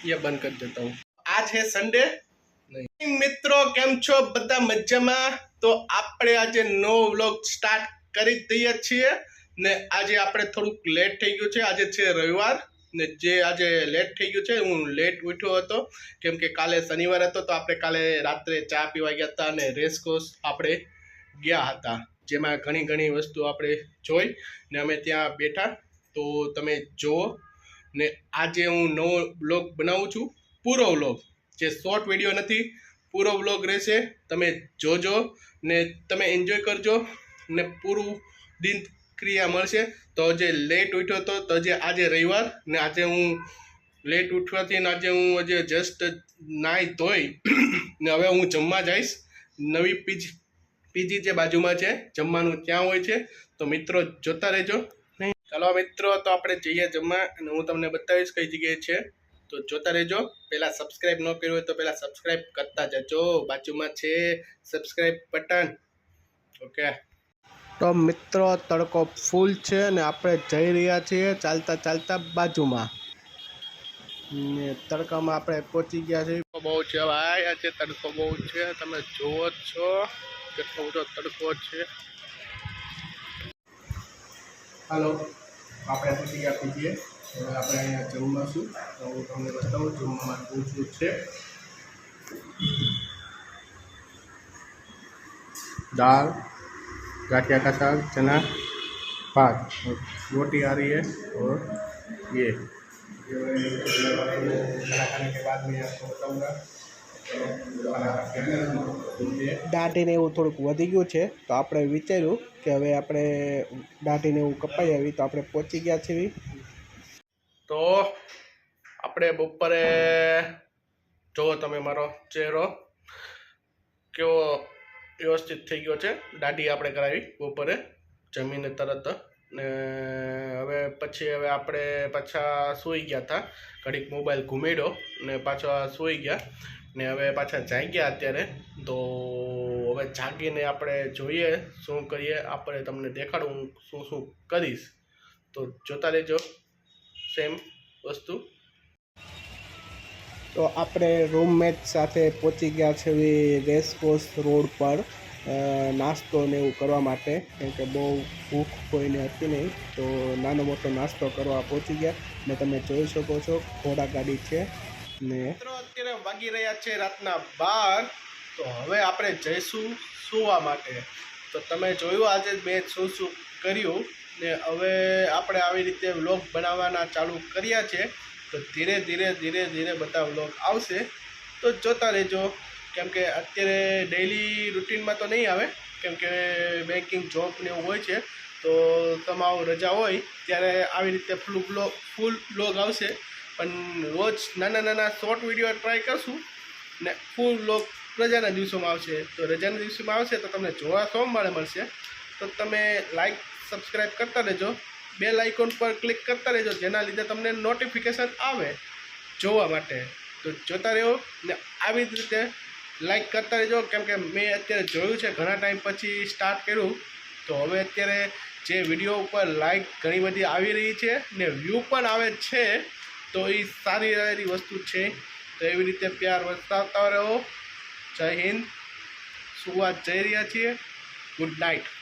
ये बंद कर देता हूँ। आज है संडे नहीं मित्रों केम छो बधा मजामां। तो આપણે આજે નવો વ્લોગ સ્ટાર્ટ કરી દઈએ છીએ ને આજે આપણે થોડુંક લેટ થઈ ગયું છે। આજે છે રવિવાર ને જે આજે લેટ થઈ ગયું છે હું લેટ ઉઠ્યો હતો કેમ કે કાલે શનિવાર હતો તો આપણે કાલે રાત્રે ચા પીવા ગયા હતા અને રેસકોર્સ આપણે ગયા હતા જેમાં ઘણી વસ્તુ આપણે જોઈ ને અમે ત્યાં બેઠા તો તમે જુઓ ને આજે હું નવો વ્લોગ બનાવું છું પૂરો વ્લોગ જે શોર્ટ વિડીયો નથી પૂરો વ્લોગ રહેશે તમે જોજો ને તમે એન્જોય કરજો ને પૂરું દિનક્રિયા મળશે। તો જે લેટ ઉઠ્યો હતો તો જે આજે રવિવાર ને આજે હું લેટ ઉઠવાથી ને આજે હું આજે જસ્ટ નાહી ધોઈ ને હવે હું જમવા જઈશ નવી પીજી જે બાજુમાં છે જમવાનું ત્યાં હોય છે તો મિત્રો જોતા રહેજો। ચાલો મિત્રો તો આપણે જઈએ જમવા અને હું તમને બતાવીશ કઈ જગ્યાએ છે તો જોતા રહેજો। પહેલા સબસ્ક્રાઇબ ન કર્યું હોય તો પહેલા સબસ્ક્રાઇબ કરતા જજો બાજુમાં છે સબસ્ક્રાઇબ બટન ઓકે। તો મિત્રો તડકો ફૂલ છે અને આપણે જઈ રહ્યા છીએ ચાલતા ચાલતા બાજુમાં ને તડકામાં આપણે પહોંચી ગયા છીએ। બહુ છે ભાઈ આજે તડકો બહુ છે તમે જુઓ છો કેટલો બધો તડકો છે। હાલો આપણે પહોંચી ગયા પીજીએ હવે આપણે અહીંયા જમવાશું તો હું તમને બતાવું જમવામાં શું શું છે। दाल गाठिया का साग चना भात रोटी आ रही है और ये खाना खाने के बाद मैं आपको बताऊंगा। દાઢીને એવું થોડુંક વધી ગયું છે તો આપણે વિચાર્યું કે હવે આપણે દાઢીને એવું કપાઈ આવી તો આપણે પહોંચી ગયા છીએ। તો આપણે બપોરે જુઓ તમે મારો ચહેરો કેવો વ્યવસ્થિત થઈ ગયો છે। દાઢી આપણે કરાવી બપોરે જમીને તરત ને હવે પછી હવે આપણે પાછા સૂઈ ગયા હતા ઘડીક મોબાઈલ ઘૂમેડ્યો ને પાછા સૂઈ ગયા ને હવે પાછા જાગ્યા અત્યારે તો હવે જાગીને આપણે જોઈએ શું કરીએ આપણે તમને દેખાડું હું શું કરીશ તો જોતા રહેજો સેમ વસ્તુ। તો આપણે રૂમમેટ સાથે પહોંચી ગયા છે રેસકોર્સ રોડ પર નાસ્તો ને એવું કરવા માટે કેમ કે બહુ ભૂખ કોઈને હતી નહીં તો નાનો મોટો નાસ્તો કરવા પહોંચી ગયા ને તમે જોઈ શકો છો ઘોડા ગાડી છે ને અત્યારે વાગી રહ્યા છે રાતના 12 તો હવે આપણે જઈશું સૂવા માટે। તો તમે જોયું આજે મેં શું કર્યું ને હવે આપણે આવી રીતે વ્લોગ બનાવવાના ચાલુ કર્યા છે તો ધીરે ધીરે બધા વ્લોગ આવશે તો જોતા રહેજો કેમ કે અત્યારે ડેઈલી રૂટીનમાં તો નહીં આવે કેમ કે બેન્કિંગ જોબ ને એવું હોય છે તો તમારો રજા હોય ત્યારે આવી રીતે ફૂલ વ્લોગ આવશે પણ રોજ નાના શોર્ટ વિડીયો ટ્રાય કરશું ને ફૂલ વ્લોગ રજાના દિવસોમાં આવશે। તો રજાના દિવસોમાં આવશે તો તમને જોવા સોમવારે મળશે તો તમે લાઈક સબસ્ક્રાઈબ કરતા રહેજો બેલ આઇકોન પર ક્લિક કરતા રહેજો જેના લીધે તમને નોટિફિકેશન આવે જોવા માટે તો જોતા રહો ને આવી જ રીતે લાઈક કરતા રહેજો કેમ કે મેં અત્યારે જોયું છે ઘણા ટાઈમ પછી સ્ટાર્ટ કર્યું તો હવે અત્યારે જે વિડીયો ઉપર લાઈક ઘણી બધી આવી રહી છે ને વ્યૂ પણ આવે છે તો એ સારી વસ્તુ છે તો એવી રીતે પ્યાર વરસાવતા રહો। જય હિન્દ સુવા જઈ રહ્યા છીએ ગુડ નાઇટ।